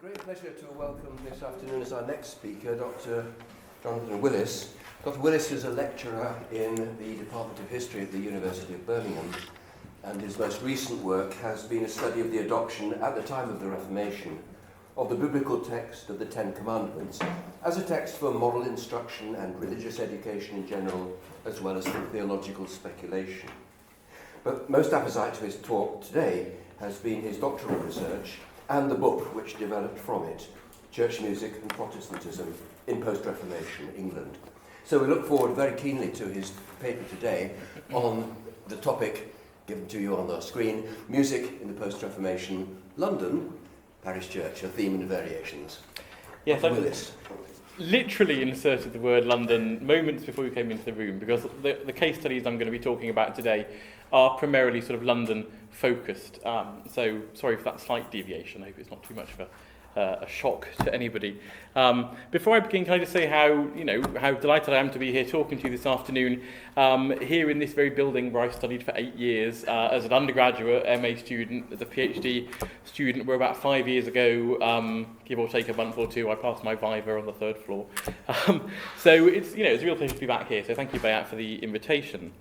great pleasure to welcome this afternoon as our next speaker, Dr. Jonathan Willis. Dr. Willis is a lecturer in the Department of History at the University of Birmingham, and his most recent work has been a study of the adoption at the time of the Reformation of the biblical text of the Ten Commandments as a text for moral instruction and religious education in general, as well as for theological speculation. But most apposite to his talk today has been his doctoral research and the book which developed from it, Church Music and Protestantism in Post-Reformation England. So we look forward very keenly to his paper today on the topic given to you on the screen, Music in the Post-Reformation London Parish Church, a theme and variations. Yes, Willis. Literally inserted the word London moments before you came into the room, because the case studies I'm going to be talking about today are primarily sort of London focused. So sorry for that slight deviation. I hope it's not too much of a shock to anybody. Before I begin, can I just say how delighted I am to be here talking to you this afternoon, here in this very building where I studied for 8 years as an undergraduate, MA student, as a PhD student, where about 5 years ago, give or take a month or two, I passed my Viva on the 3rd floor. So it's a real pleasure to be back here. So thank you, Bayat, for the invitation.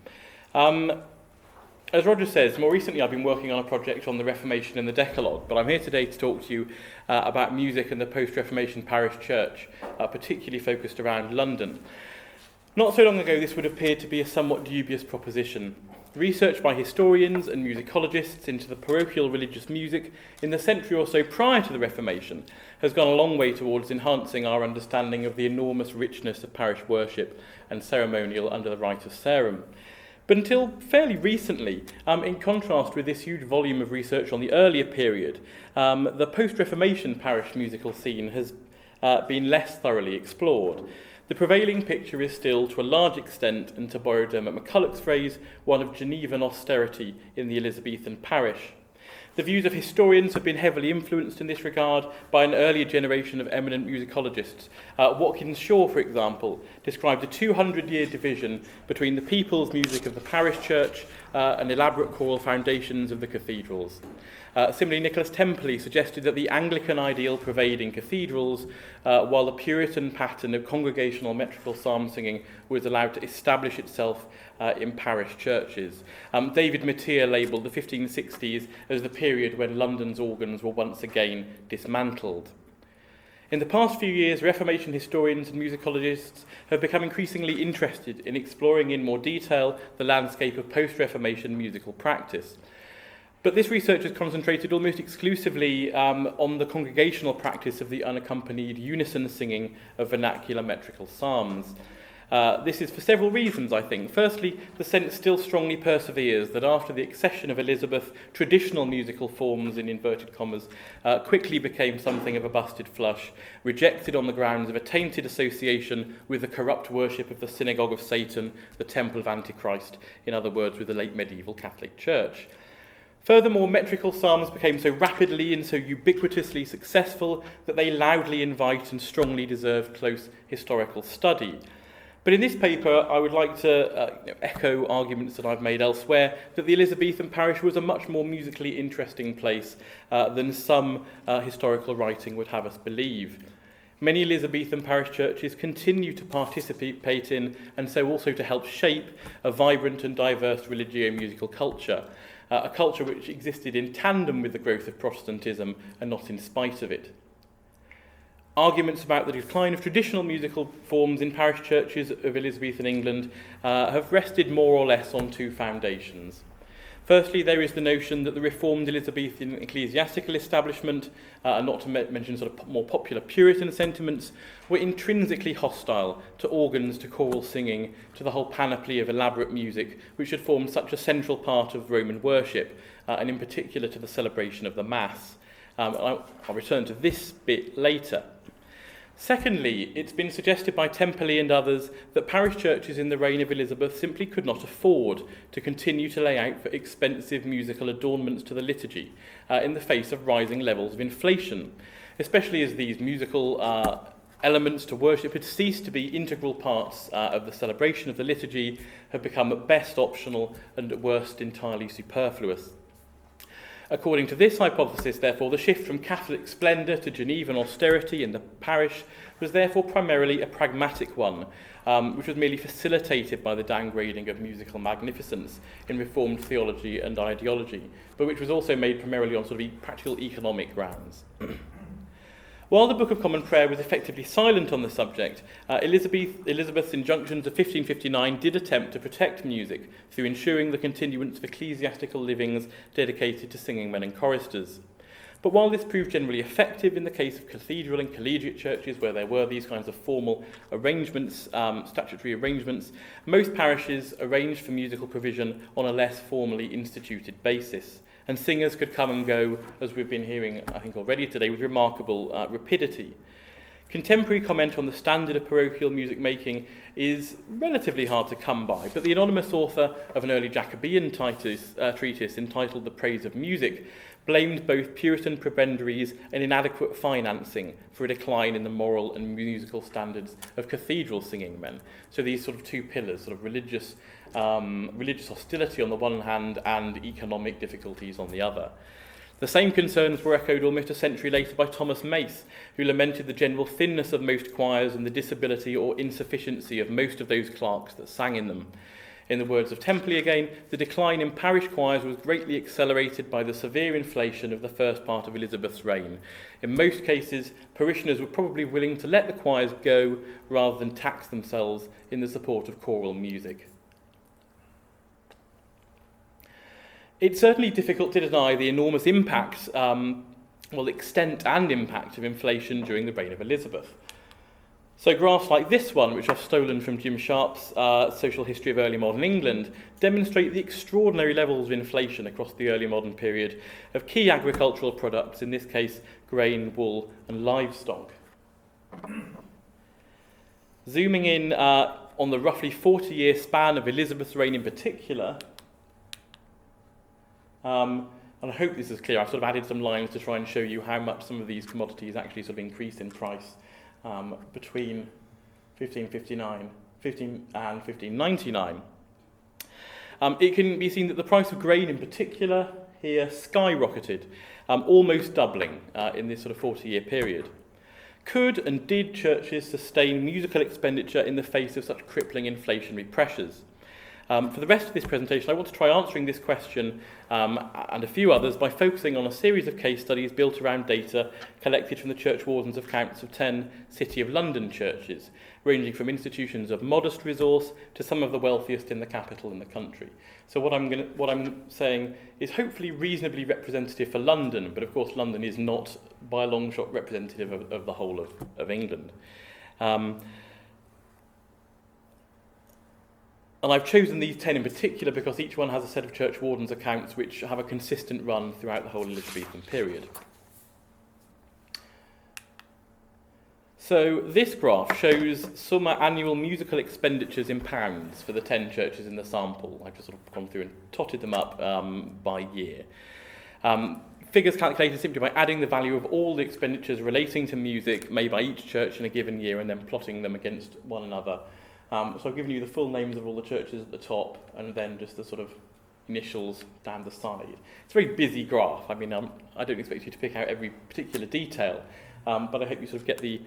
As Roger says, more recently I've been working on a project on the Reformation and the Decalogue, but I'm here today to talk to you about music and the post-Reformation parish church, particularly focused around London. Not so long ago this would appear to be a somewhat dubious proposition. Research by historians and musicologists into the parochial religious music in the century or so prior to the Reformation has gone a long way towards enhancing our understanding of the enormous richness of parish worship and ceremonial under the Rite of Sarum. But until fairly recently, in contrast with this huge volume of research on the earlier period, the post-Reformation parish musical scene has been less thoroughly explored. The prevailing picture is still, to a large extent, and to borrow Dermot McCulloch's phrase, one of Genevan austerity in the Elizabethan parish. The views of historians have been heavily influenced in this regard by an earlier generation of eminent musicologists. Watkins Shaw, for example, described a 200-year division between the people's music of the parish church and elaborate choral foundations of the cathedrals. Similarly, Nicholas Temperley suggested that the Anglican ideal prevailed in cathedrals, while the Puritan pattern of congregational metrical psalm singing was allowed to establish itself in parish churches. David Mattea labelled the 1560s as the period when London's organs were once again dismantled. In the past few years, Reformation historians and musicologists have become increasingly interested in exploring in more detail the landscape of post-Reformation musical practice. But this research has concentrated almost exclusively on the congregational practice of the unaccompanied unison singing of vernacular metrical psalms. This is for several reasons, I think. Firstly, the sense still strongly perseveres that after the accession of Elizabeth, traditional musical forms, in inverted commas, quickly became something of a busted flush, rejected on the grounds of a tainted association with the corrupt worship of the synagogue of Satan, the temple of Antichrist, in other words, with the late medieval Catholic Church. Furthermore, metrical psalms became so rapidly and so ubiquitously successful that they loudly invite and strongly deserve close historical study. But in this paper, I would like to echo arguments that I've made elsewhere, that the Elizabethan parish was a much more musically interesting place than some historical writing would have us believe. Many Elizabethan parish churches continue to participate in, and so also to help shape, a vibrant and diverse religio-musical culture, a culture which existed in tandem with the growth of Protestantism and not in spite of it. Arguments about the decline of traditional musical forms in parish churches of Elizabethan England have rested more or less on two foundations. Firstly, there is the notion that the reformed Elizabethan ecclesiastical establishment, and not to mention sort of more popular Puritan sentiments, were intrinsically hostile to organs, to choral singing, to the whole panoply of elaborate music which had formed such a central part of Roman worship, and in particular to the celebration of the Mass. I'll return to this bit later. Secondly, it's been suggested by Temperley and others that parish churches in the reign of Elizabeth simply could not afford to continue to lay out for expensive musical adornments to the liturgy in the face of rising levels of inflation, especially as these musical elements to worship had ceased to be integral parts of the celebration of the liturgy, have become at best optional and at worst entirely superfluous. According to this hypothesis, therefore, the shift from Catholic splendour to Genevan austerity in the parish was therefore primarily a pragmatic one, which was merely facilitated by the downgrading of musical magnificence in Reformed theology and ideology, but which was also made primarily on sort of practical economic grounds. While the Book of Common Prayer was effectively silent on the subject, Elizabeth's injunctions of 1559 did attempt to protect music through ensuring the continuance of ecclesiastical livings dedicated to singing men and choristers. But while this proved generally effective in the case of cathedral and collegiate churches where there were these kinds of formal arrangements, statutory arrangements, most parishes arranged for musical provision on a less formally instituted basis. And singers could come and go, as we've been hearing, I think, already today, with remarkable rapidity. Contemporary comment on the standard of parochial music making is relatively hard to come by, but the anonymous author of an early Jacobean treatise entitled The Praise of Music blamed both Puritan prebendaries and inadequate financing for a decline in the moral and musical standards of cathedral singing men. So these sort of two pillars, sort of religious hostility on the one hand and economic difficulties on the other. The same concerns were echoed almost a century later by Thomas Mace, who lamented the general thinness of most choirs and the disability or insufficiency of most of those clerks that sang in them. In the words of Templey again, the decline in parish choirs was greatly accelerated by the severe inflation of the first part of Elizabeth's reign. In most cases, parishioners were probably willing to let the choirs go rather than tax themselves in the support of choral music. It's certainly difficult to deny the enormous impact, extent and impact of inflation during the reign of Elizabeth. So graphs like this one, which I've stolen from Jim Sharp's Social History of Early Modern England, demonstrate the extraordinary levels of inflation across the early modern period of key agricultural products, in this case grain, wool and livestock. Zooming in on the roughly 40-year span of Elizabeth's reign in particular, and I hope this is clear, I've sort of added some lines to try and show you how much some of these commodities actually sort of increased in price between 1559 and 1599. It can be seen that the price of grain in particular here skyrocketed, almost doubling in this sort of 40-year period. Could and did churches sustain musical expenditure in the face of such crippling inflationary pressures? For the rest of this presentation, I want to try answering this question and a few others by focusing on a series of case studies built around data collected from the Church Wardens' accounts of 10 City of London churches, ranging from institutions of modest resource to some of the wealthiest in the capital in the country. So what I'm saying is hopefully reasonably representative for London, but of course London is not by a long shot representative of the whole of England. And I've chosen these 10 in particular because each one has a set of Church Wardens' accounts which have a consistent run throughout the whole Elizabethan period. So this graph shows summa annual musical expenditures in pounds for the 10 churches in the sample. I've just sort of gone through and totted them up by year. Figures calculated simply by adding the value of all the expenditures relating to music made by each church in a given year and then plotting them against one another. So I've given you the full names of all the churches at the top and then just the sort of initials down the side. It's a very busy graph. I mean, I don't expect you to pick out every particular detail, but I hope you sort of get the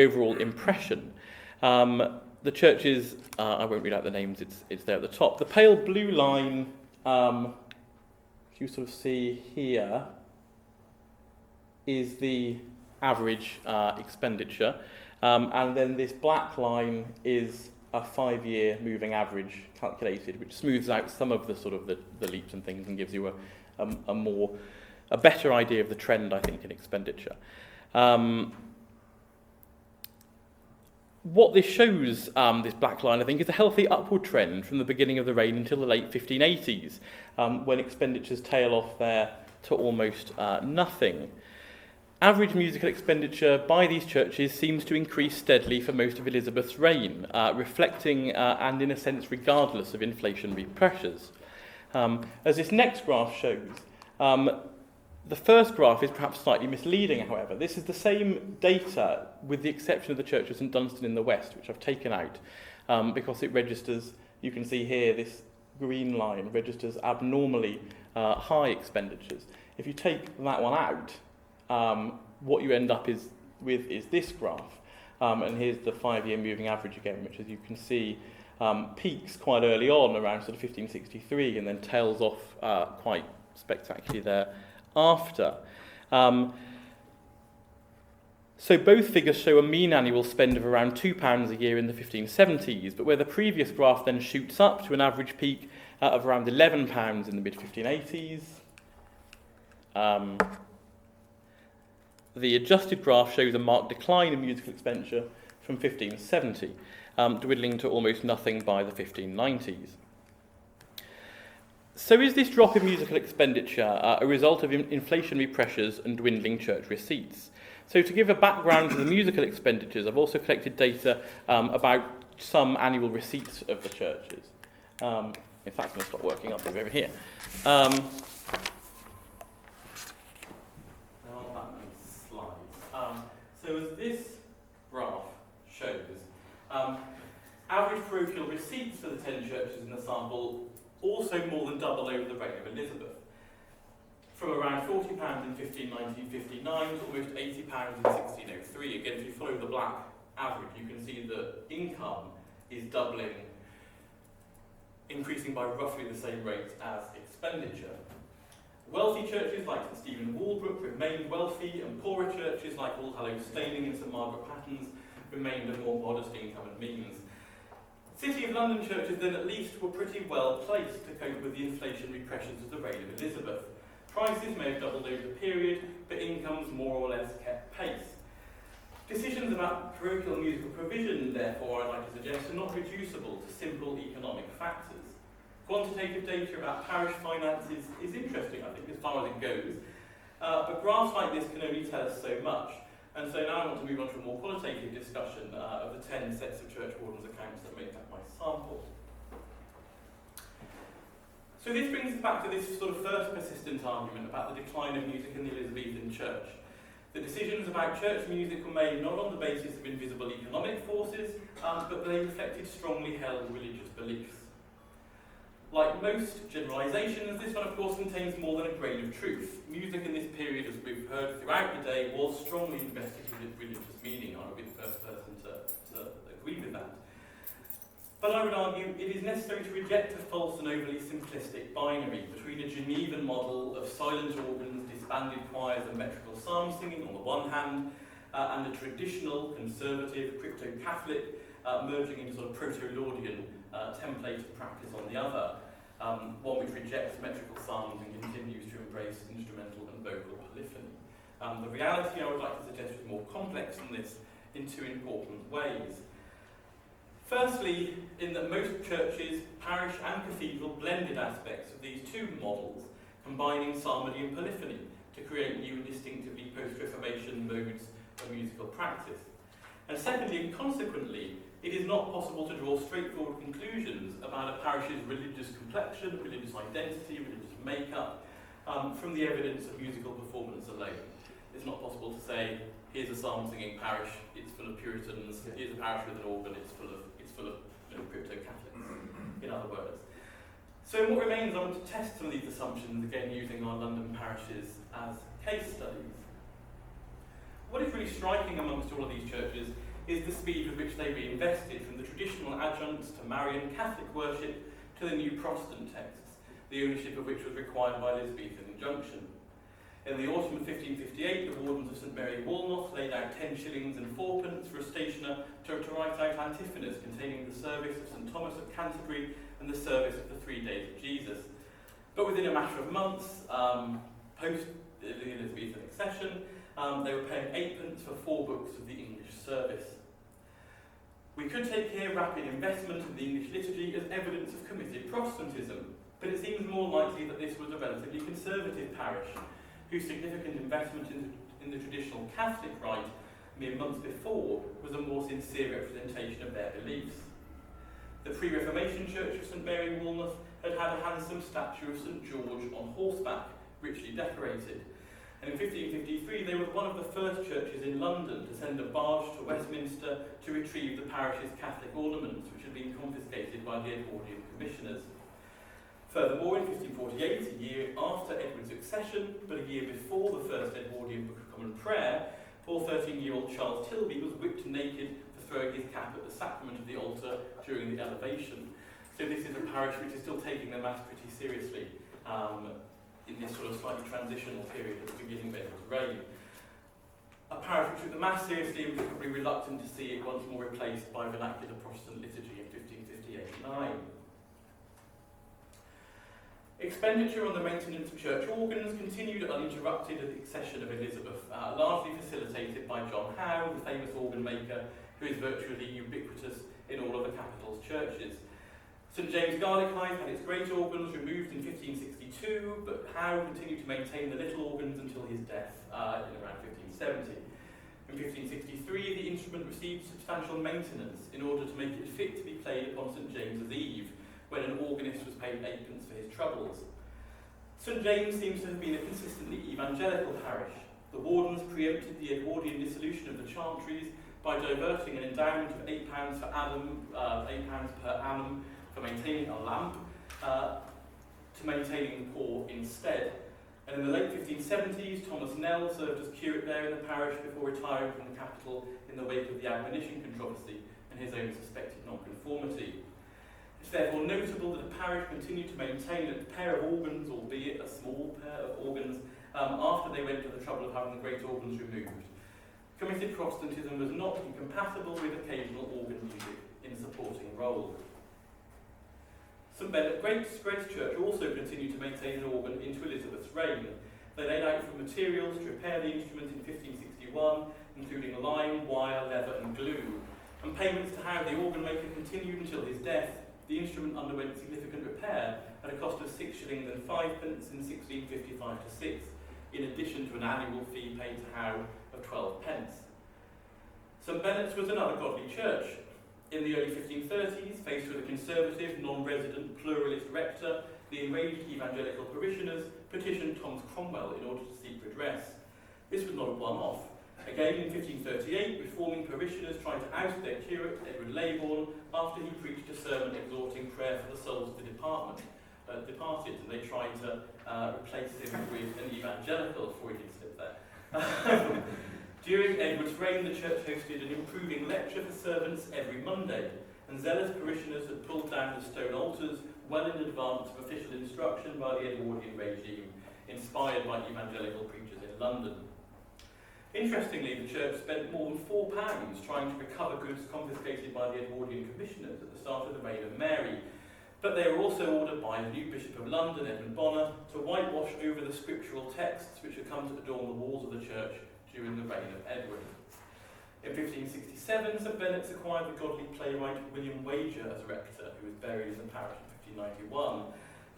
overall impression. The churches, I won't read out the names, it's there at the top. The pale blue line, you sort of see here, is the average expenditure. And then this black line is a 5-year moving average calculated, which smooths out some of the sort of the leaps and things and gives you a better idea of the trend, I think, in expenditure. What this shows, this black line, I think, is a healthy upward trend from the beginning of the reign until the late 1580s, when expenditures tail off there to almost nothing. Average musical expenditure by these churches seems to increase steadily for most of Elizabeth's reign, reflecting and in a sense regardless of inflationary pressures. As this next graph shows, the first graph is perhaps slightly misleading, however. This is the same data with the exception of the Church of St Dunstan in the west, which I've taken out because it registers, you can see here, this green line registers abnormally high expenditures. If you take that one out, what you end up with is this graph. And here's the 5-year moving average again, which, as you can see, peaks quite early on, around sort of 1563, and then tails off quite spectacularly thereafter. So both figures show a mean annual spend of around £2 a year in the 1570s, but where the previous graph then shoots up to an average peak of around £11 in the mid-1580s. The adjusted graph shows a marked decline in musical expenditure from 1570, dwindling to almost nothing by the 1590s. So is this drop in musical expenditure a result of inflationary pressures and dwindling church receipts? So to give a background to the musical expenditures, I've also collected data about some annual receipts of the churches. In fact, I'm going to stop working up over here. So as this graph shows, average parochial receipts for the 10 churches in the sample also more than double over the reign of Elizabeth. From around £40 in 1959 to almost £80 in 1603. Again, if you follow the black average, you can see that income is doubling, increasing by roughly the same rate as expenditure. Wealthy churches like St Stephen Walbrook remained wealthy, and poorer churches like All Hallows Staining and St Margaret Pattens remained of more modest income and means. City of London churches then at least were pretty well placed to cope with the inflationary pressures of the reign of Elizabeth. Prices may have doubled over the period, but incomes more or less kept pace. Decisions about parochial musical provision, therefore, I'd like to suggest, are not reducible to simple economic factors. Quantitative data about parish finances is interesting, I think, as far as it goes, but graphs like this can only tell us so much. And so now I want to move on to a more qualitative discussion of the 10 sets of church wardens' accounts that make up my sample. So this brings us back to this sort of first persistent argument about the decline of music in the Elizabethan church. The decisions about church music were made not on the basis of invisible economic forces, but they reflected strongly held religious beliefs. Like most generalisations, this one of course contains more than a grain of truth. Music in this period, as we've heard throughout the day, was strongly invested with religious meaning. I would be the first person to agree with that. But I would argue it is necessary to reject a false and overly simplistic binary between a Genevan model of silent organs, disbanded choirs and metrical psalm singing on the one hand, and a traditional, conservative, crypto-Catholic, merging into sort of proto-Laudian template of practice on the other, one which rejects metrical psalms and continues to embrace instrumental and vocal polyphony. The reality, I would like to suggest, is more complex than this in two important ways. Firstly, in that most churches, parish and cathedral blended aspects of these two models, combining psalmody and polyphony to create new and distinctively post-Reformation modes of musical practice. And secondly, and consequently, it is not possible to draw straightforward conclusions about a parish's religious complexion, religious identity, religious makeup, from the evidence of musical performance alone. It's not possible to say, here's a psalm-singing parish, it's full of Puritans, here's a parish with an organ, it's full of crypto-Catholics, in other words. So what remains, I want to test some of these assumptions, again using our London parishes as case studies. What is really striking amongst all of these churches is the speed with which they reinvested from the traditional adjuncts to Marian Catholic worship to the new Protestant texts, the ownership of which was required by Elizabethan injunction. In the autumn of 1558, the wardens of St Mary Woolnoth laid out 10 shillings and 4pence for a stationer to write out antiphoners containing the service of St Thomas of Canterbury and the service of the 3 days of Jesus. But within a matter of months, post the Elizabethan accession, they were paying 8pence for 4 books of the English service. We could take here rapid investment in the English liturgy as evidence of committed Protestantism, but it seems more likely that this was a relatively conservative parish, whose significant investment in the traditional Catholic rite mere months before was a more sincere representation of their beliefs. The pre-Reformation Church of St Mary Woolnoth had had a handsome statue of St George on horseback, richly decorated. And in 1553 they were one of the first churches in London to send a barge to Westminster to retrieve the parish's Catholic ornaments, which had been confiscated by the Edwardian commissioners. Furthermore, in 1548, a year after Edward's accession, but a year before the first Edwardian Book of Common Prayer, poor 13-year-old Charles Tilby was whipped naked for throwing his cap at the sacrament of the altar during the elevation. So this is a parish which is still taking the Mass pretty seriously in this sort of slightly transitional period at the beginning of Edward's reign. A parish which took the Mass seriously and was probably reluctant to see it once more replaced by vernacular Protestant liturgy in 1558-9. Expenditure on the maintenance of church organs continued uninterrupted at the accession of Elizabeth, largely facilitated by John Howe, the famous organ maker, who is virtually ubiquitous in all of the capital's churches. St James Garlickhive had its great organs removed in 1562, but Howe continued to maintain the little organs until his death in around 1570. In 1563, the instrument received substantial maintenance in order to make it fit to be played upon St James's Eve, when an organist was paid 8p for his troubles. St James seems to have been a consistently evangelical parish. The wardens preempted the Edwardian dissolution of the chantries by diverting an endowment of £8 per annum for maintaining a lamp to maintaining the poor instead. And in the late 1570s, Thomas Nell served as curate there in the parish before retiring from the capital in the wake of the admonition controversy and his own suspected nonconformity. It's therefore notable that the parish continued to maintain a pair of organs, albeit a small pair of organs, after they went to the trouble of having the great organs removed. Committed Protestantism was not incompatible with occasional organ music in a supporting role. St Bennet Grace Church also continued to maintain an organ into Elizabeth's reign. They laid out for materials to repair the instrument in 1561, including lime, wire, leather and glue. And payments to Howe the organ maker continued until his death. The instrument underwent significant repair at a cost of 6 shillings and 5p in 1655-6, in addition to an annual fee paid to Howe of 12p. St Benet's was another godly church. In the early 1530s, faced with a conservative, non-resident, pluralist rector, the enraged evangelical parishioners petitioned Thomas Cromwell in order to seek redress. This was not a one-off. Again, in 1538, reforming parishioners tried to oust their curate, Edward Leybourne, after he preached a sermon exhorting prayer for the souls of the departed, and they tried to replace him with an evangelical, Freudian slip there. During Edward's reign, the church hosted an improving lecture for servants every Monday, and zealous parishioners had pulled down the stone altars well in advance of official instruction by the Edwardian regime, inspired by evangelical preachers in London. Interestingly, the church spent more than £4 trying to recover goods confiscated by the Edwardian commissioners at the start of the reign of Mary, but they were also ordered by the new Bishop of London, Edmund Bonner, to whitewash over the scriptural texts which had come to adorn the walls of the church during the reign of Edward. In 1567, St Benet's acquired the godly playwright William Wager as rector, who was buried in the parish in 1591.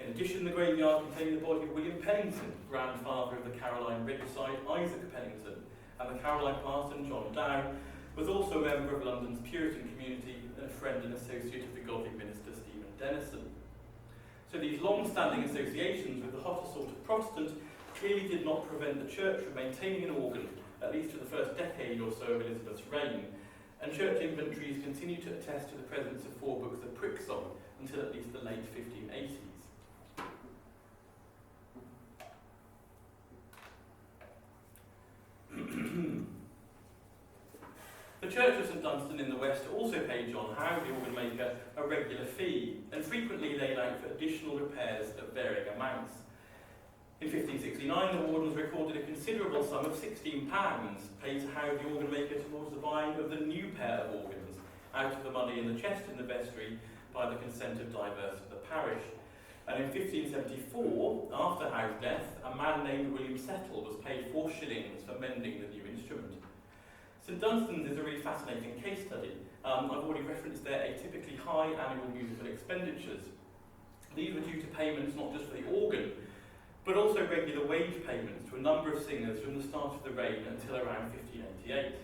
In addition, the graveyard contained the body of William Pennington, grandfather of the Caroline regicide Isaac Pennington, and the Caroline parson John Dow was also a member of London's Puritan community and a friend and associate of the godly minister Stephen Denison. So these long-standing associations with the hotter sort of Protestant clearly did not prevent the church from maintaining an organ, at least for the first decade or so of Elizabeth's reign, and church inventories continue to attest to the presence of 4 books of prick song until at least the late 1580s. The Church of St Dunstan in the West also paid John Howe, the organ maker, a regular fee, and frequently laid out for additional repairs at varying amounts. In 1569, the wardens recorded a considerable sum of £16 paid to Howe, the organ maker, towards the buying of the new pair of organs, out of the money in the chest in the vestry, by the consent of divers of the parish. And in 1574, after Howe's death, a man named William Settle was paid 4 shillings for mending the new instrument. St Dunstan's is a really fascinating case study. I've already referenced their atypically high annual musical expenditures. These were due to payments not just for the organ, but also regular wage payments to a number of singers from the start of the reign until around 1588.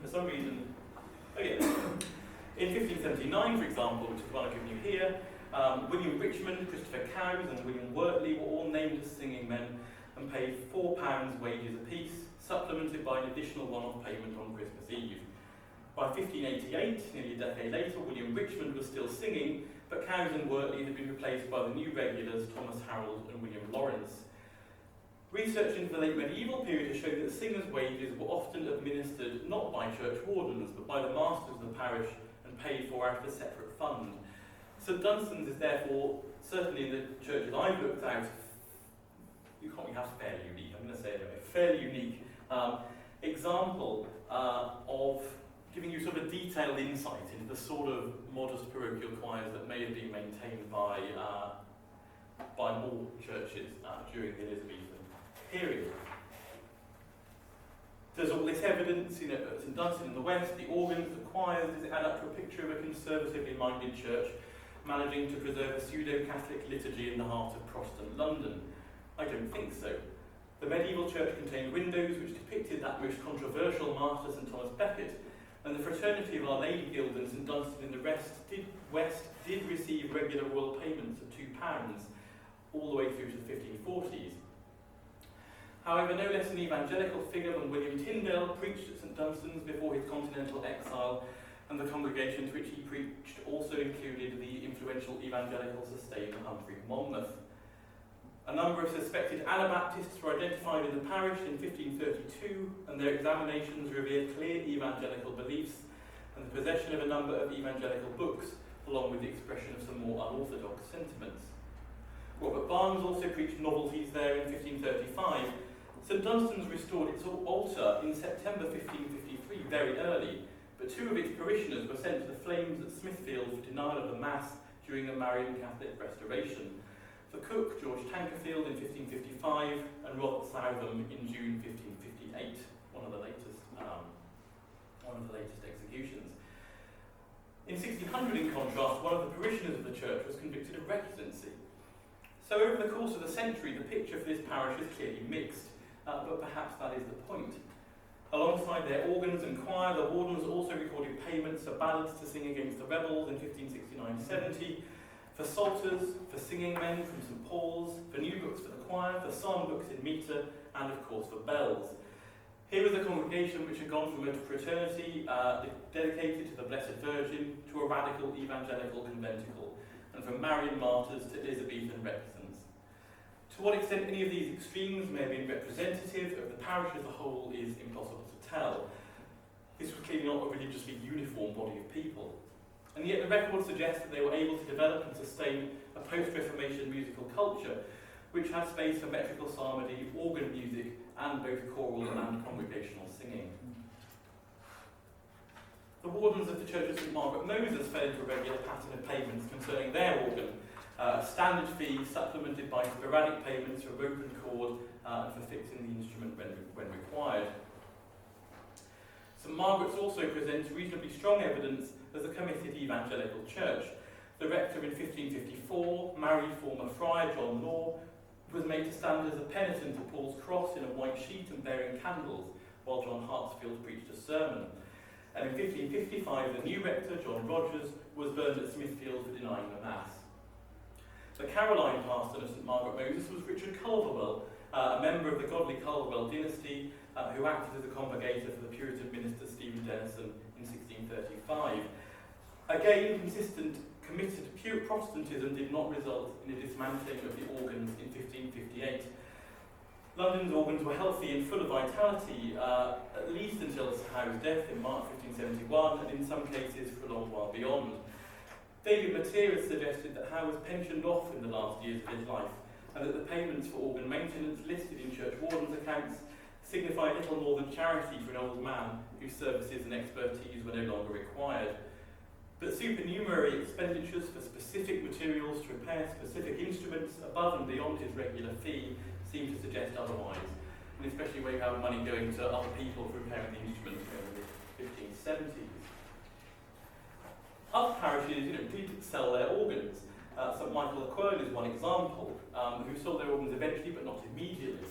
For some reason, in 1579, for example, which is the one I've given you here, William Richmond, Christopher Cowes and William Wortley were all named as singing men and paid £4 wages apiece, supplemented by an additional one-off payment on Christmas Eve. By 1588, nearly a decade later, William Richmond was still singing, but Cowes and Wortley had been replaced by the new regulars Thomas Harold and William Lawrence. Research into the late medieval period has shown that singers' wages were often administered not by church wardens, but by the masters of the parish and paid for out of a separate fund. St Dunstan's is therefore, certainly in the churches I've looked at, you can't be fairly unique, I'm going to say it anyway, fairly unique example of giving you sort of detailed insight into the sort of modest parochial choirs that may have been maintained by more churches during the Elizabethan period. There's all this evidence at St Dunstan in the west, the organs, the choirs. Does it add up to a picture of a conservatively minded church managing to preserve a pseudo-Catholic liturgy in the heart of Protestant London? I don't think so. The medieval church contained windows which depicted that most controversial martyr St Thomas Becket, and the Fraternity of Our Lady Guild and St Dunstan in the west did receive regular royal payments of £2 all the way through to the 1540s. However, no less an evangelical figure than William Tyndale preached at St Dunstan's before his continental exile, and the congregation to which he preached also included the influential evangelical sustainer Humphrey Monmouth. A number of suspected Anabaptists were identified in the parish in 1532, and their examinations revealed clear evangelical beliefs and the possession of a number of evangelical books, along with the expression of some more unorthodox sentiments. Robert Barnes also preached novelties there in 1535. St Dunstan's restored its altar in September 1553, very early, but two of its parishioners were sent to the flames at Smithfield for denial of the Mass during the Marian Catholic Restoration. The cook, George Tankerfield, in 1555, and Robert Southam in June 1558, one of the latest executions. In 1600, in contrast, one of the parishioners of the church was convicted of recusancy. So over the course of the century, the picture for this parish is clearly mixed, but perhaps that is the point. Alongside their organs and choir, the wardens also recorded payments for ballads to sing against the rebels in 1569-70, for psalters, for singing men from St Paul's, for new books for the choir, for psalm books in metre, and of course for bells. Here was a congregation which had gone from a fraternity dedicated to the Blessed Virgin to a radical evangelical conventicle, and from Marian martyrs to Elizabethan recusants. To what extent any of these extremes may have been representative of the parish as a whole is impossible to tell. This was clearly not a religiously uniform body of people. And yet the record suggests that they were able to develop and sustain a post-Reformation musical culture which had space for metrical psalmody, organ music, and both choral and congregational singing. The wardens of the Church of St Margaret Moses fell into a regular pattern of payments concerning their organ, a standard fee supplemented by sporadic payments for rope and cord and for fixing the instrument when required. St Margaret's also presents reasonably strong evidence as a committed evangelical church. The rector in 1554, married former friar John Law, was made to stand as a penitent at Paul's Cross in a white sheet and bearing candles, while John Hartsfield preached a sermon. And in 1555, the new rector, John Rogers, was burned at Smithfield for denying the Mass. The Caroline parson of St Margaret Moses was Richard Culverwell, a member of the godly Culverwell dynasty, who acted as a congregator for the Puritan minister Stephen Denison in 1635. Again, consistent, committed pure Protestantism did not result in a dismantling of the organs in 1558. London's organs were healthy and full of vitality, at least until Howe's death in March 1571, and in some cases for a long while beyond. David Mateer has suggested that Howe was pensioned off in the last years of his life, and that the payments for organ maintenance listed in church wardens' accounts signify little more than charity for an old man whose services and expertise were no longer required. But supernumerary expenditures for specific materials to repair specific instruments above and beyond his regular fee seem to suggest otherwise, and especially where you have money going to other people for repairing the instruments in the 1570s. Other parishes did sell their organs. St Michael of Quern is one example, who sold their organs eventually but not immediately.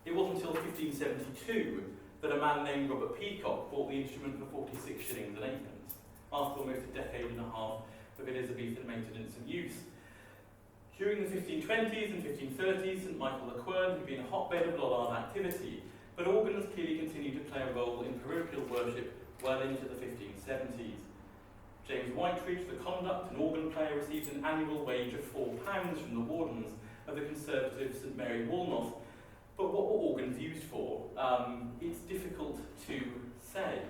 It wasn't until 1572 that a man named Robert Peacock bought the instrument for 46 shillings and eightpence, after almost a decade and a half of Elizabethan maintenance and use. During the 1520s and 1530s, St Michael of Quern had been a hotbed of Lollard activity, but organs clearly continued to play a role in parochial worship well into the 1570s. James Whiteridge, the conduct and organ player, receives an annual wage of £4 from the wardens of the Conservative St Mary Woolnoth. But what were organs used for? It's difficult to say.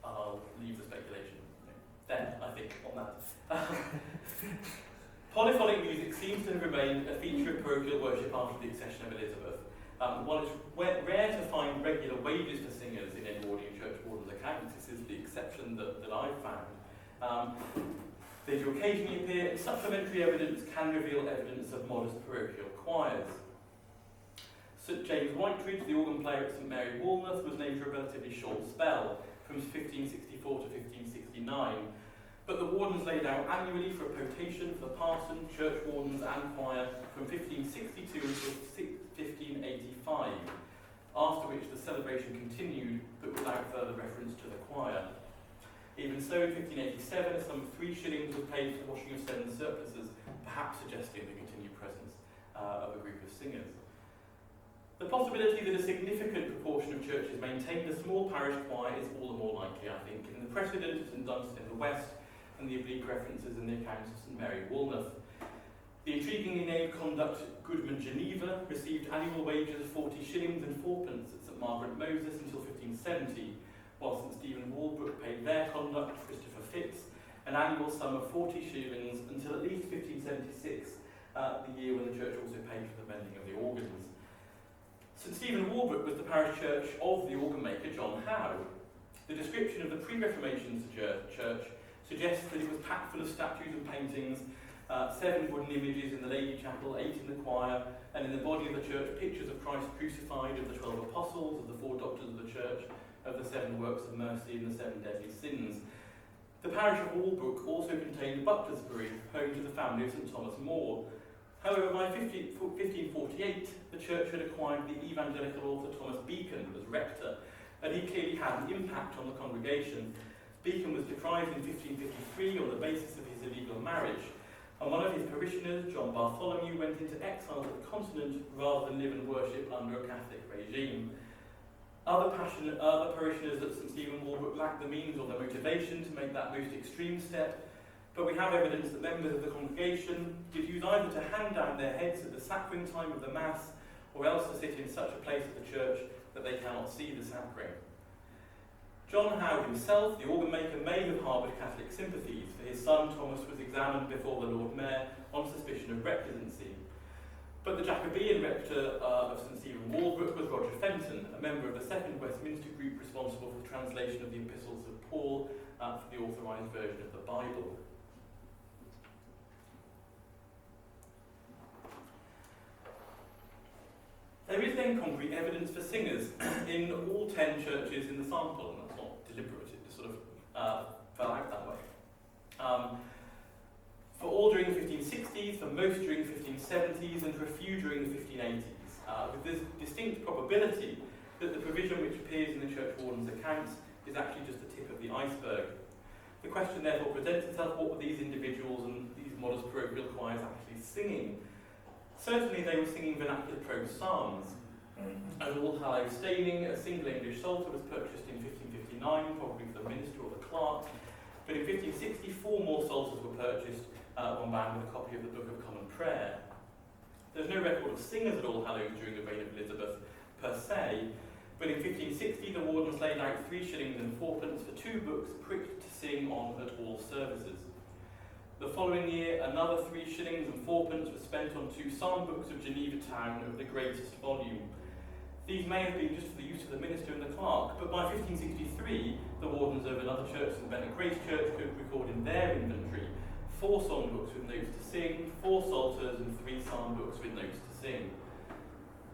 I'll leave the speculation then, I think, on that. Polyphonic music seems to have remained a feature of parochial worship after the accession of Elizabeth. While it's rare to find regular wages for singers in Edwardian church wardens' accounts, this is the exception that I've found. They do occasionally appear, and supplementary evidence can reveal evidence of modest parochial choirs. St James Whiteridge, the organ player at St Mary Woolnoth, was named for a relatively short spell, from 1564 to 1569, but the wardens laid out annually for a potation for the parson, church wardens and choir from 1562 until 1585, after which the celebration continued, but without further reference to the choir. Even so, in 1587, a sum of 3 shillings was paid for washing of seven surplices, perhaps suggesting the continued presence of a group of singers. The possibility that a significant proportion of churches maintained a small parish choir is all the more likely, I think, in the precedent at St Dunstan in the west and the oblique references in the accounts of St Mary Woolnoth. The intriguingly named conduct Goodman Geneva received annual wages of 40 shillings and 4pence at St Margaret Moses until 1570, while St Stephen Walbrook paid their conduct, Christopher Fitz, an annual sum of 40 shillings until at least 1576, the year when the church also paid for the mending of the organs. St Stephen Walbrook was the parish church of the organ maker John Howe. The description of the pre-Reformation church suggests that it was packed full of statues and paintings, 7 wooden images in the Lady Chapel, 8 in the choir, and in the body of the church pictures of Christ crucified, of the 12 apostles, of the 4 doctors of the church, of the 7 works of mercy and the 7 deadly sins. The parish of Walbrook also contained Bucklersbury, home to the family of St Thomas More. However, by 1548, the church had acquired the evangelical author Thomas Beacon as rector, and he clearly had an impact on the congregation. Beacon was deprived in 1553 on the basis of his illegal marriage, and one of his parishioners, John Bartholomew, went into exile to the continent rather than live and worship under a Catholic regime. Other parishioners at St Stephen Walbrook lacked the means or the motivation to make that most extreme step, but we have evidence that members of the congregation did use either to hand down their heads at the sacring time of the Mass, or else to sit in such a place of the church that they cannot see the sacrament. John Howe himself, the organ maker, may have harboured Catholic sympathies, for his son Thomas was examined before the Lord Mayor on suspicion of recusancy. But the Jacobean rector of St Stephen Walbrook was Roger Fenton, a member of the Second Westminster group responsible for the translation of the epistles of Paul for the authorised version of the Bible. There is then concrete evidence for singers in all 10 churches in the sample, and that's not deliberate, it just sort of fell out that way. For all during the 1560s, for most during the 1570s, and for a few during the 1580s, with this distinct probability that the provision which appears in the church warden's accounts is actually just the tip of the iceberg. The question therefore presents itself, what were these individuals and these modest parochial choirs actually singing? Certainly they were singing vernacular prose psalms. An All Hallows staining, a single English psalter, was purchased in 1559, probably for the minister or the clerk, but in 1560 4 more psalters were purchased, one bound with a copy of the Book of Common Prayer. There's no record of singers at All Hallows during the reign of Elizabeth per se, but in 1560 the wardens laid out 3 shillings and 4pence for 2 books pricked to sing on at all services. The following year, another 3 shillings and 4pence was spent on 2 psalm books of Geneva Town of the greatest volume. These may have been just for the use of the minister and the clerk, but by 1563, the wardens of another church, St Bennet Grace Church, could record in their inventory 4 song books with notes to sing, 4 psalters, and 3 psalm books with notes to sing.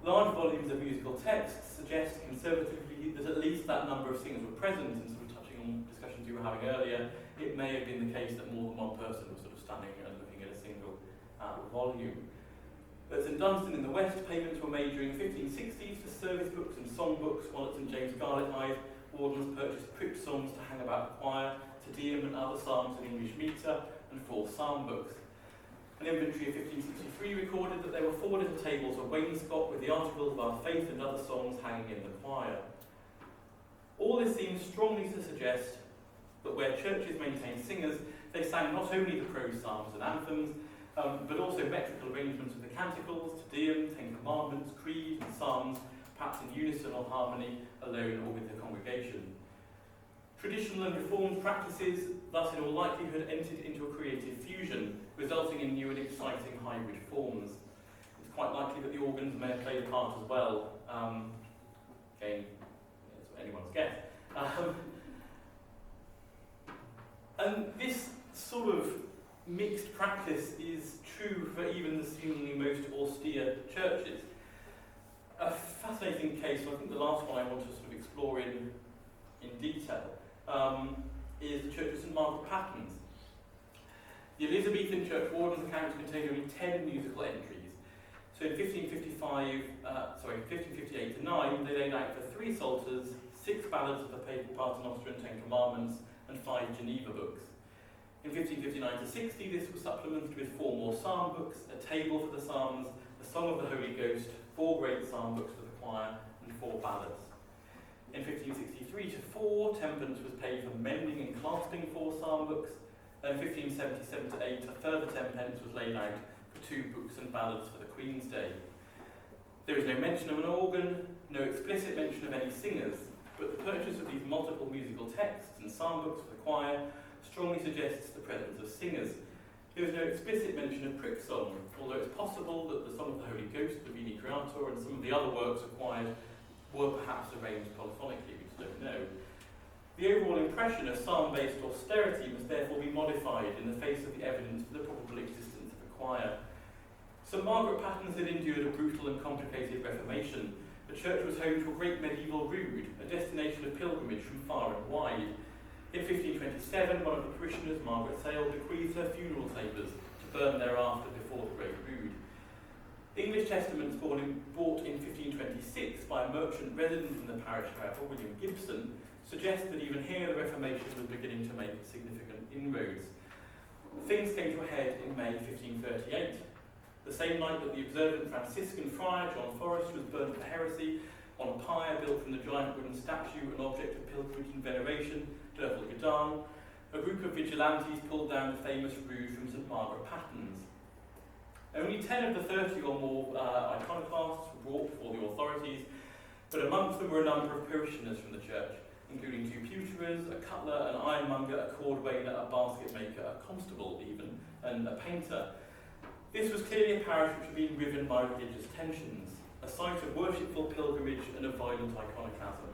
Large volumes of musical texts suggest conservatively that at least that number of singers were present, and sort of touching on discussions we were having earlier, it may have been the case that more than one person was sort of standing and looking at a single volume. At St Dunstan in the west, payments were made during the 1560s for service books and song books, while at St James Garlick wardens purchased pricked songs to hang about the choir, Te Deum and other psalms in English metre, and 4 psalm books. An inventory of 1563 recorded that there were 4 little tables of wainscot with the articles of our faith and other songs hanging in the choir. All this seems strongly to suggest but where churches maintained singers, they sang not only the prose psalms and anthems, but also metrical arrangements of the canticles, Te Deum, Ten Commandments, Creed, and Psalms, perhaps in unison or harmony, alone or with the congregation. Traditional and reformed practices, thus in all likelihood, entered into a creative fusion, resulting in new and exciting hybrid forms. It's quite likely that the organs may have played a part as well. Again, that's anyone's guess. And this sort of mixed practice is true for even the seemingly most austere churches. A fascinating case, I think the last one I want to sort of explore in detail, is the Church of St Margaret Pattens. The Elizabethan church wardens accounts contain only 10 musical entries. So in 1558 to 9, they laid out for 3 psalters, 6 ballads of the Papal Paternoster and 10 Commandments, and 5 Geneva books. In 1559 to 60, this was supplemented with 4 more psalm books, a table for the psalms, a song of the Holy Ghost, 4 great psalm books for the choir, and 4 ballads. In 1563 to 4, tenpence was paid for mending and clasping 4 psalm books, and 1577 to 8, a further 10pence was laid out for 2 books and ballads for the Queen's Day. There is no mention of an organ, no explicit mention of any singers, but the purchase of these multiple musical texts and psalm books for the choir strongly suggests the presence of singers. There is no explicit mention of prick song, although it's possible that the Song of the Holy Ghost, the Vini Creator, and some of the other works acquired were perhaps arranged polyphonically, we just don't know. The overall impression of psalm-based austerity must therefore be modified in the face of the evidence for the probable existence of a choir. St Margaret Pattens had endured a brutal and complicated Reformation. The church was home to a great medieval rood, a destination of pilgrimage from far and wide. In 1527, one of the parishioners, Margaret Sale, bequeathed her funeral tapers to burn thereafter before the Great Rood. English Testaments bought in 1526 by a merchant resident in the parish, however, William Gibson, suggest that even here the Reformation was beginning to make significant inroads. Things came to a head in May 1538. The same night that the observant Franciscan friar, John Forrest, was burnt for heresy on a pyre built from the giant wooden statue, an object of pilgrimage and veneration, Derfel Gadan, a group of vigilantes pulled down the famous rood from St Margaret Pattens. Only 10 of the 30 or more iconoclasts were brought before the authorities, but amongst them were a number of parishioners from the church, including 2 pewterers, a cutler, an ironmonger, a cordwainer, a basket maker, a constable even, and a painter. This was clearly a parish which had been riven by religious tensions, a site of worshipful pilgrimage and of violent iconoclasm.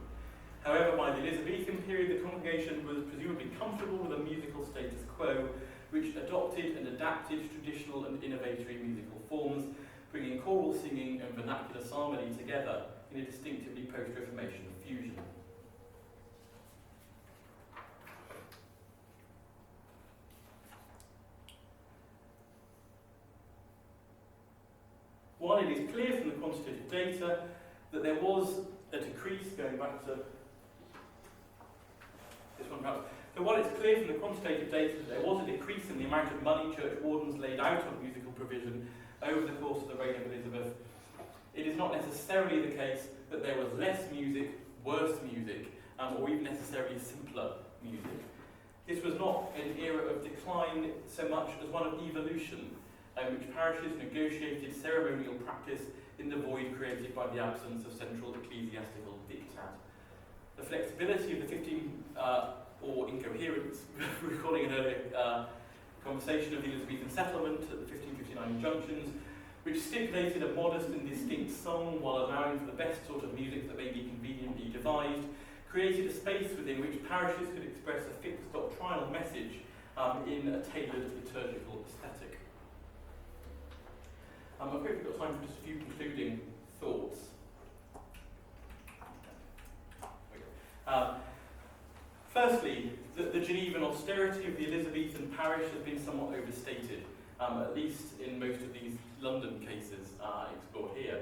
However, by the Elizabethan period, the congregation was presumably comfortable with a musical status quo, which adopted and adapted traditional and innovatory musical forms, bringing choral singing and vernacular psalmody together in a distinctively post-Reformation fusion. While it is clear from the quantitative data that there was a decrease, going back to this one perhaps, so while it's clear from the quantitative data that there was a decrease in the amount of money church wardens laid out on musical provision over the course of the reign of Elizabeth, it is not necessarily the case that there was less music, worse music, or even necessarily simpler music. This was not an era of decline so much as one of evolution, in which parishes negotiated ceremonial practice in the void created by the absence of central ecclesiastical diktat. The flexibility of the 15, or incoherence, recalling an earlier conversation of the Elizabethan settlement at the 1559 injunctions, which stipulated a modest and distinct song while allowing for the best sort of music that may be conveniently devised, created a space within which parishes could express a fixed doctrinal message in a tailored liturgical aesthetic. I'm afraid we've got time for just a few concluding thoughts. Firstly, the Genevan austerity of the Elizabethan parish has been somewhat overstated, at least in most of these London cases explored here.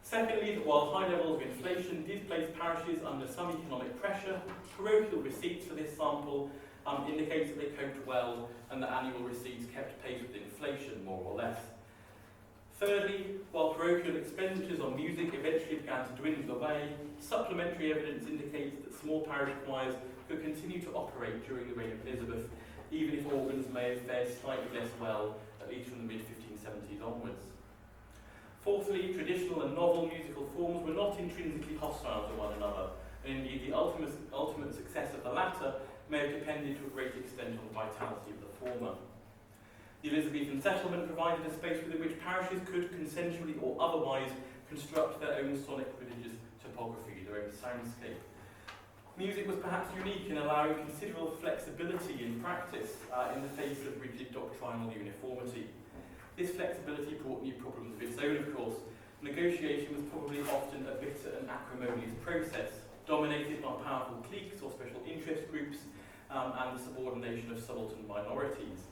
Secondly, that while high levels of inflation did place parishes under some economic pressure, parochial receipts for this sample indicates that they coped well and that annual receipts kept pace with inflation, more or less. Thirdly, while parochial expenditures on music eventually began to dwindle away, supplementary evidence indicates that small parish choirs could continue to operate during the reign of Elizabeth, even if organs may have fared slightly less well, at least from the mid-1570s onwards. Fourthly, traditional and novel musical forms were not intrinsically hostile to one another, and indeed the ultimate success of the latter may have depended to a great extent on the vitality of the former. The Elizabethan settlement provided a space within which parishes could consensually or otherwise construct their own sonic religious topography, their own soundscape. Music was perhaps unique in allowing considerable flexibility in practice in the face of rigid doctrinal uniformity. This flexibility brought new problems of its own, of course. Negotiation was probably often a bitter and acrimonious process, dominated by powerful cliques or special interest groups and the subordination of subaltern minorities.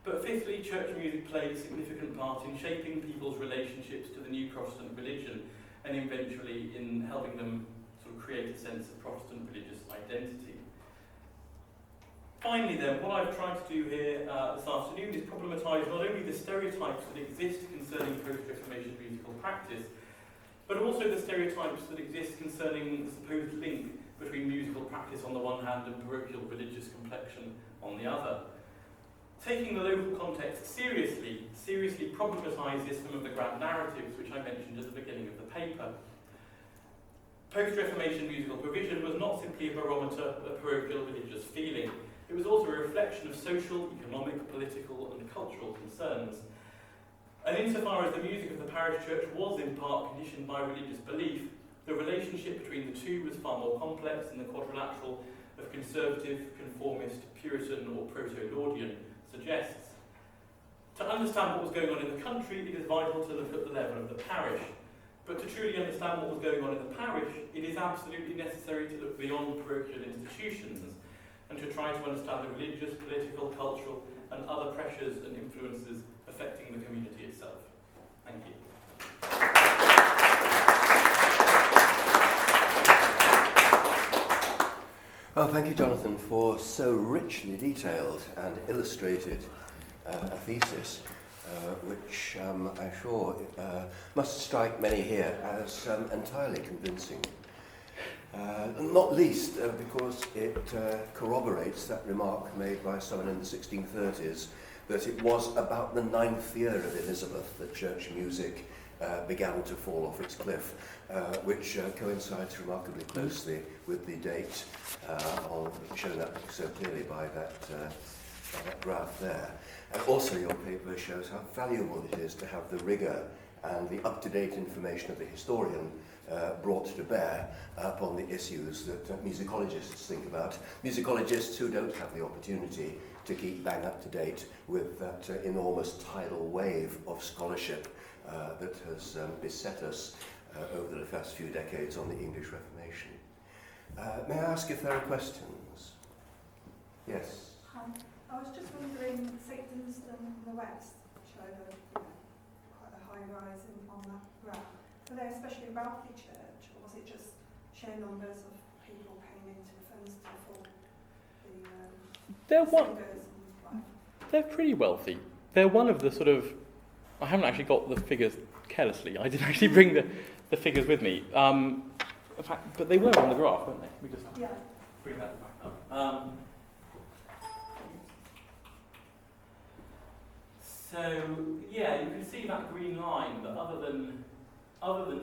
But fifthly, church music played a significant part in shaping people's relationships to the new Protestant religion and eventually in helping them sort of create a sense of Protestant religious identity. Finally then, what I've tried to do here this afternoon is problematise not only the stereotypes that exist concerning post-Reformation musical practice, but also the stereotypes that exist concerning the supposed link between musical practice on the one hand and parochial religious complexion on the other. Taking the local context seriously problematises some of the grand narratives which I mentioned at the beginning of the paper. Post-Reformation musical provision was not simply a barometer of parochial religious feeling. It was also a reflection of social, economic, political and cultural concerns. And insofar as the music of the parish church was in part conditioned by religious belief, the relationship between the two was far more complex than the quadrilateral of conservative, conformist, Puritan or proto-Laudian suggests. To understand what was going on in the country, it is vital to look at the level of the parish. But to truly understand what was going on in the parish, it is absolutely necessary to look beyond parochial institutions and to try to understand the religious, political, cultural and other pressures and influences affecting the community itself. Thank you. Well, thank you, Jonathan, for so richly detailed and illustrated a thesis, which I'm sure must strike many here as entirely convincing. Not least because it corroborates that remark made by someone in the 1630s that it was about the 9th year of Elizabeth that church music began to fall off its cliff, which coincides remarkably closely with the date shown up so clearly by that graph there. And also your paper shows how valuable it is to have the rigour and the up-to-date information of the historian brought to bear upon the issues that musicologists think about. Musicologists who don't have the opportunity to keep bang up to date with that enormous tidal wave of scholarship that has beset us over the past few decades on the English Reformation. May I ask if there are questions? Yes. I was just wondering, St Dunstan in the west showed quite a high rise on that graph. Were they especially wealthy church, or was it just sheer numbers of people paying into the funds to afford the singers and They're pretty wealthy. They're one of the sort of... I haven't actually got the figures carelessly. I didn't actually bring the figures with me. In fact, but they were on the graph, weren't they? We just bring that back up. So yeah, you can see that green line that other than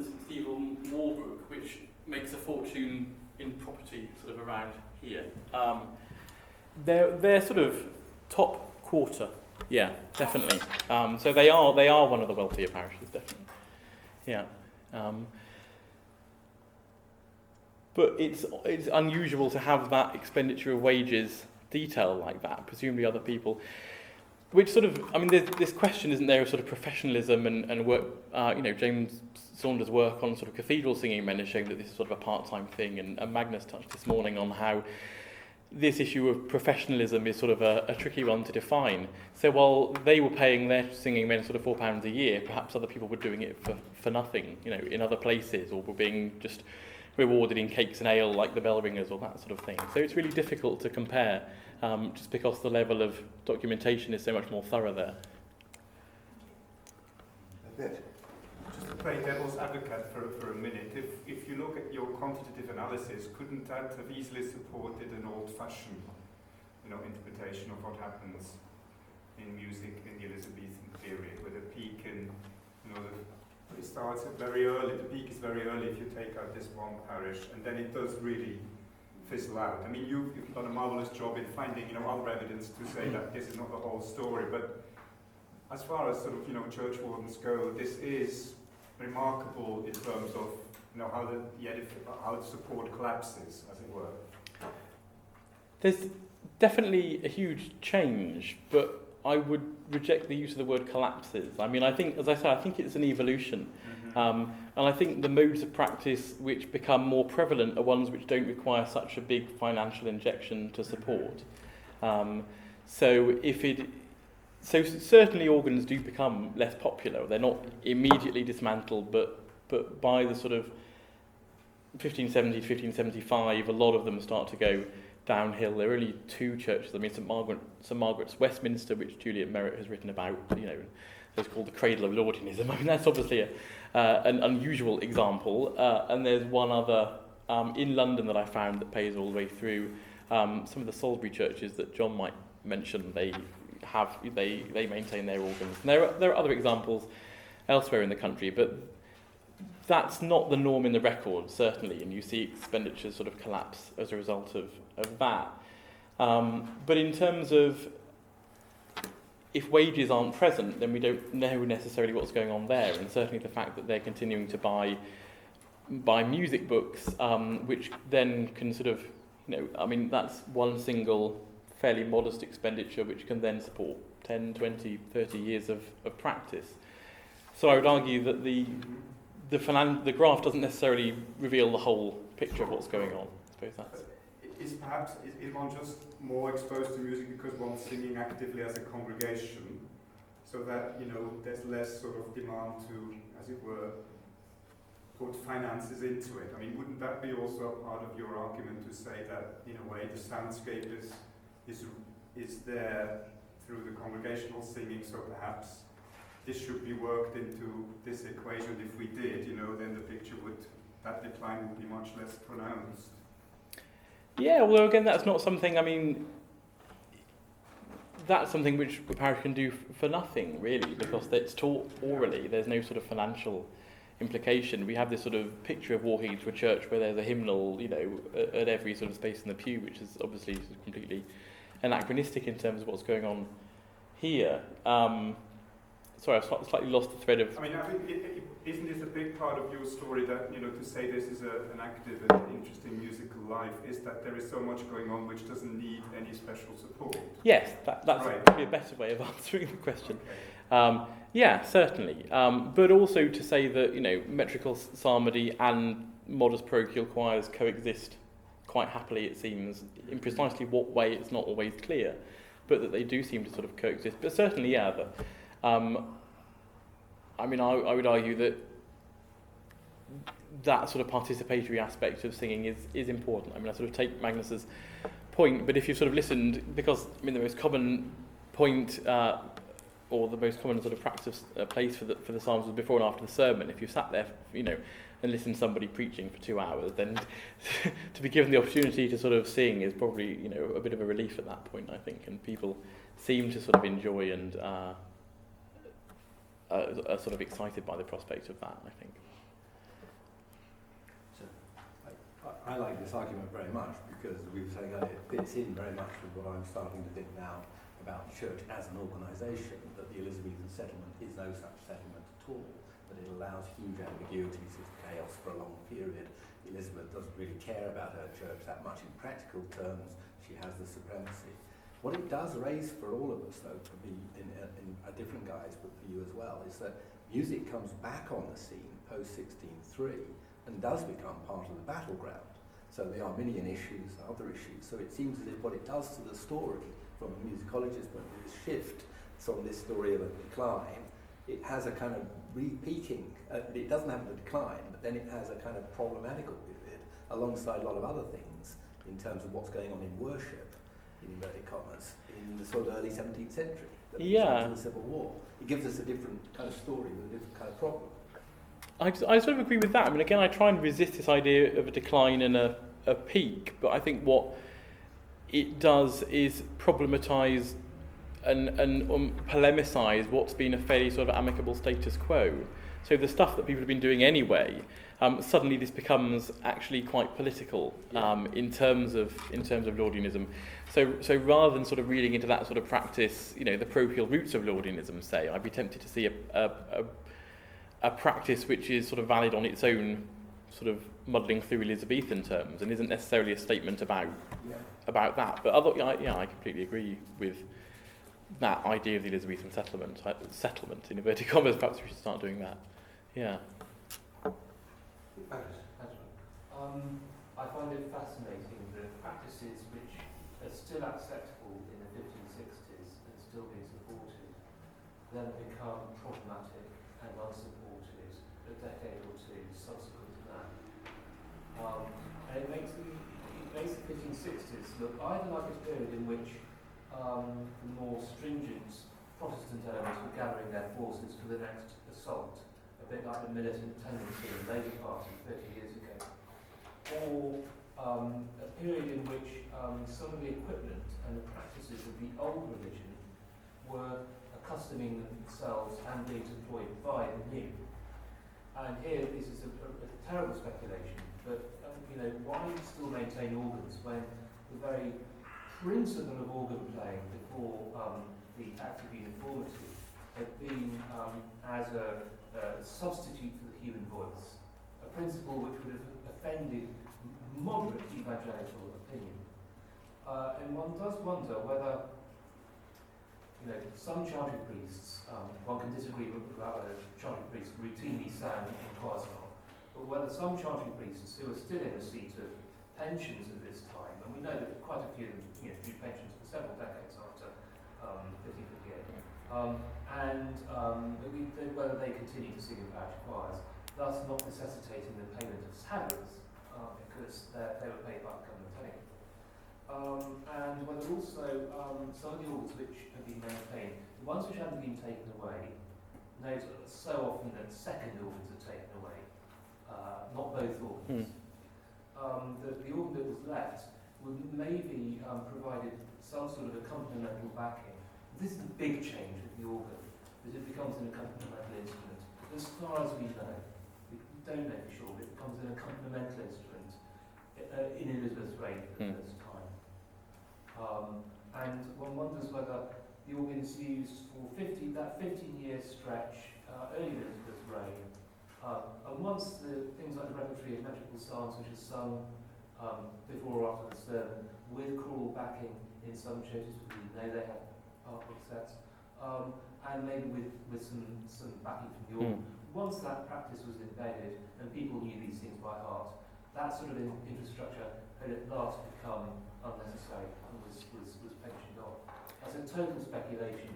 St Stephen Walbrook, which makes a fortune in property sort of around here, they're sort of top quarter. Yeah, definitely. So they are one of the wealthier parishes, definitely. Yeah. But it's unusual to have that expenditure of wages detail like that. Presumably other people, which sort of, I mean, there's this question, isn't there, of sort of professionalism and work. James Saunders' work on sort of cathedral singing men is showing that this is sort of a part-time thing, and Magnus touched this morning on how this issue of professionalism is sort of a tricky one to define. So while they were paying their singing men sort of £4 a year, perhaps other people were doing it for nothing, in other places, or were being just rewarded in cakes and ale like the bell ringers or that sort of thing. So it's really difficult to compare, just because the level of documentation is so much more thorough there. Bit. Just to play devil's advocate for a minute, if you look at your quantitative analysis, couldn't that have easily supported an old-fashioned, interpretation of what happens in music in the Elizabethan period, with a peak in, it starts at very early. The peak is very early if you take out this one parish, and then it does really fizzle out. I mean, you've done a marvelous job in finding, other evidence to say that this is not the whole story, but as far as sort of, church wardens go, this is remarkable in terms of, how the support collapses, as it were. There's definitely a huge change, but I would reject the use of the word collapses. I mean, I think, as I said, I think it's an evolution. And I think the modes of practice which become more prevalent are ones which don't require such a big financial injection to support. So certainly organs do become less popular. They're not immediately dismantled, but by the sort of 1570, 1575, a lot of them start to go downhill. There are only two churches. I mean, St Margaret's Westminster, which Juliet Merritt has written about, it's called the cradle of Laudianism. I mean, that's obviously an unusual example. And there's one other in London that I found that pays all the way through. Some of the Salisbury churches that John might mention, they maintain their organs. And there are other examples elsewhere in the country, but that's not the norm in the record, certainly, and you see expenditures sort of collapse as a result of that. But in terms of if wages aren't present, then we don't know necessarily what's going on there, and certainly the fact that they're continuing to buy music books, which then can sort of, that's one single fairly modest expenditure which can then support 10, 20, 30 years of practice. So I would argue that the graph doesn't necessarily reveal the whole picture of what's going on. I suppose that's... Is one just more exposed to music because one's singing actively as a congregation, so that, there's less sort of demand to, as it were, put finances into it? I mean, wouldn't that be also part of your argument to say that, in a way, the soundscape is there through the congregational singing, so perhaps this should be worked into this equation? If we did, then the picture that decline would be much less pronounced. Yeah, although again, that's not something, that's something which the parish can do for nothing, really, because it's taught orally. There's no sort of financial implication. We have this sort of picture of walking into a church where there's a hymnal, at every sort of space in the pew, which is obviously completely anachronistic in terms of what's going on here. Sorry, I've slightly lost the thread of... Isn't this a big part of your story that, to say this is an active and interesting musical life, is that there is so much going on which doesn't need any special support? Yes, that's right. Probably a better way of answering the question. Yeah, certainly. But also to say that, metrical psalmody and modest parochial choirs coexist quite happily, it seems, in precisely what way it's not always clear, but that they do seem to sort of coexist. But certainly, yeah, I would argue that sort of participatory aspect of singing is important. I sort of take Magnus's point, but if you've sort of listened, because the most common point or the most common sort of practice place for the psalms was before and after the sermon. If you sat there, and listened to somebody preaching for 2 hours, then to be given the opportunity to sort of sing is probably a bit of a relief at that point, I think, and people seem to sort of enjoy and are sort of excited by the prospect of that, I think. I like this argument very much because we were saying earlier, it fits in very much with what I'm starting to think now about the church as an organisation, that the Elizabethan settlement is no such settlement at all, that it allows huge ambiguities of chaos for a long period. Elizabeth doesn't really care about her church that much in practical terms. She has the supremacy. What it does raise for all of us, though, for me in a different guise, but for you as well, is that music comes back on the scene post-1603 and does become part of the battleground. So the Arminian issues, other issues. So it seems as if what it does to the story, from a musicologist's point of view, is shift from this story of a decline. It has a kind of re-peaking. It doesn't have the decline, but then it has a kind of problematical period alongside a lot of other things in terms of what's going on in worship, in inverted commas, in the sort of early 17th century. that Yeah. in the Civil War. It gives us a different kind of story with a different kind of problem. I sort of agree with that. I mean, again, I try and resist this idea of a decline and a peak, but I think what it does is problematise and polemicise what's been a fairly sort of amicable status quo. So the stuff that people have been doing anyway, suddenly this becomes actually quite political in terms of Laudianism. So rather than sort of reading into that sort of practice, you know, the parochial roots of Laudianism, say, I'd be tempted to see a practice which is sort of valid on its own, sort of muddling through Elizabethan terms, and isn't necessarily a statement about that. But I completely agree with that idea of the Elizabethan settlement in inverted commas. Perhaps we should start doing that. Yeah. I find it fascinating that practices which are still acceptable in the 1560s and still being supported then become problematic and unsupported a decade or two subsequent to that. And it makes the 1560s look either like a period in which the more stringent Protestant elements were gathering their forces for the next assault, a bit like the militant tendency in the Labour Party 30 years ago, or a period in which some of the equipment and the practices of the old religion were accustoming themselves and being deployed by the new. And here, this is a terrible speculation, but why still maintain organs when the very principle of organ playing before the Act of Uniformity had been as a substitute for the human voice, a principle which would have offended moderate evangelical opinion. And one does wonder whether some chanting priests, one can disagree about whether chanting priests routinely sang in choirs or not, but whether some chanting priests who are still in receipt of pensions at this time, and we know that quite a few of them drew pensions for several decades after 1558, whether they continue to sing in parish choirs, thus not necessitating the payment of salaries, because they were paid by the government anyway. And whether also some of the organs which have been maintained, the ones which haven't been taken away, note so often that second organs are taken away, not both organs. The organ that was left would maybe provided some sort of accompanimental backing. This is the big change with the organ, that it becomes an accompanimental instrument. As far as we know, we don't know for sure, but it becomes an accompanimental instrument in Elizabeth's reign for the first time. And one wonders whether the organ is used for that 15-year stretch early in Elizabeth's reign. And once the things like the repertory of metrical psalms, which are sung before or after the sermon, with choral backing in some churches, we know they have artwork sets, and maybe with some backing from the organ. Once that practice was embedded and people knew these things by heart, that sort of infrastructure had at last become unnecessary and was pensioned off. That's a total speculation,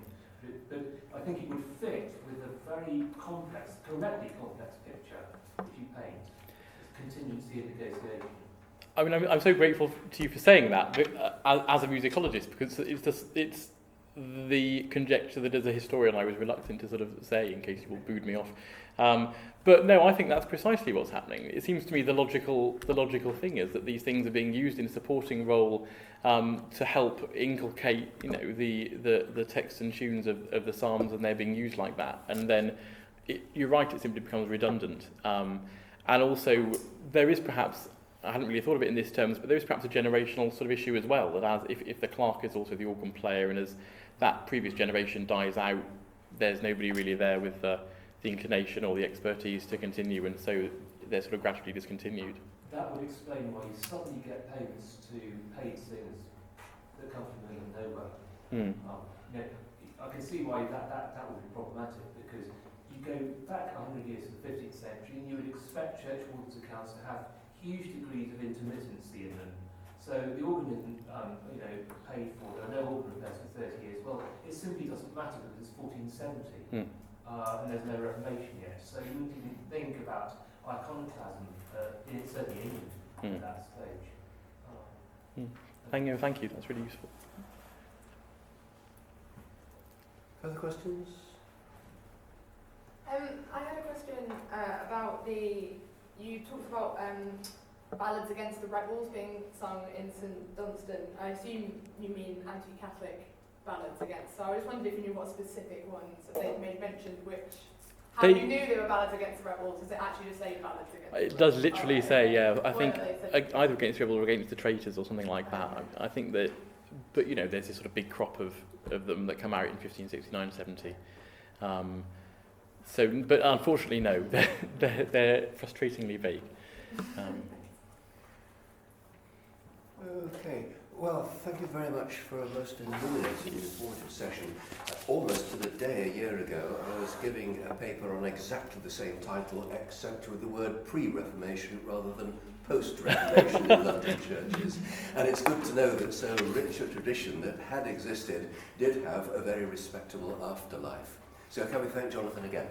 but I think it would fit with a very complex, correctly complex picture which you paint. It's contingency and negotiation. I mean, I'm so grateful to you for saying that as a musicologist, because it's the conjecture that as a historian I was reluctant to sort of say in case you all booed me off. But no, I think that's precisely what's happening. It seems to me the logical thing is that these things are being used in a supporting role to help inculcate, the texts and tunes of the psalms, and they're being used like that. And then you're right, it simply becomes redundant. And also there is perhaps, I hadn't really thought of it in these terms, but there is perhaps a generational sort of issue as well, that if the clerk is also the organ player, and as that previous generation dies out, there's nobody really there with the inclination or the expertise to continue, and so they're sort of gradually discontinued. That would explain why you suddenly get payments to paid singers that come from the middle of nowhere. I can see why that would be problematic, because you go back 100 years to the 15th century and you would expect church wardens' accounts to have huge degrees of intermittency in them. So the organ isn't paid for. There are no organ repairs for 30 years. Well, it simply doesn't matter because it's 1470 and there's no Reformation yet. So you wouldn't even think about iconoclasm certainly in England at that stage. Thank you. That's really useful. Further questions? I had a question about you talked about ballads against the rebels being sung in St Dunstan. I assume you mean anti-Catholic ballads against. So I just wondered if you knew what specific ones that they mentioned which. How you knew they were ballads against the rebels? Does it actually just say ballads against the rebels? It does literally say, yeah. I What think are they said? either against the rebels or against the traitors or something like that. I think that, but you know, there's this sort of big crop of them that come out in 1569, 70. So, but unfortunately, no, they're frustratingly vague. Okay. Well, thank you very much for a most illuminating and informative session. Almost to the day a year ago, I was giving a paper on exactly the same title, except with the word pre-Reformation rather than post-Reformation in London churches. And it's good to know that so rich a tradition that had existed did have a very respectable afterlife. So can we thank Jonathan again?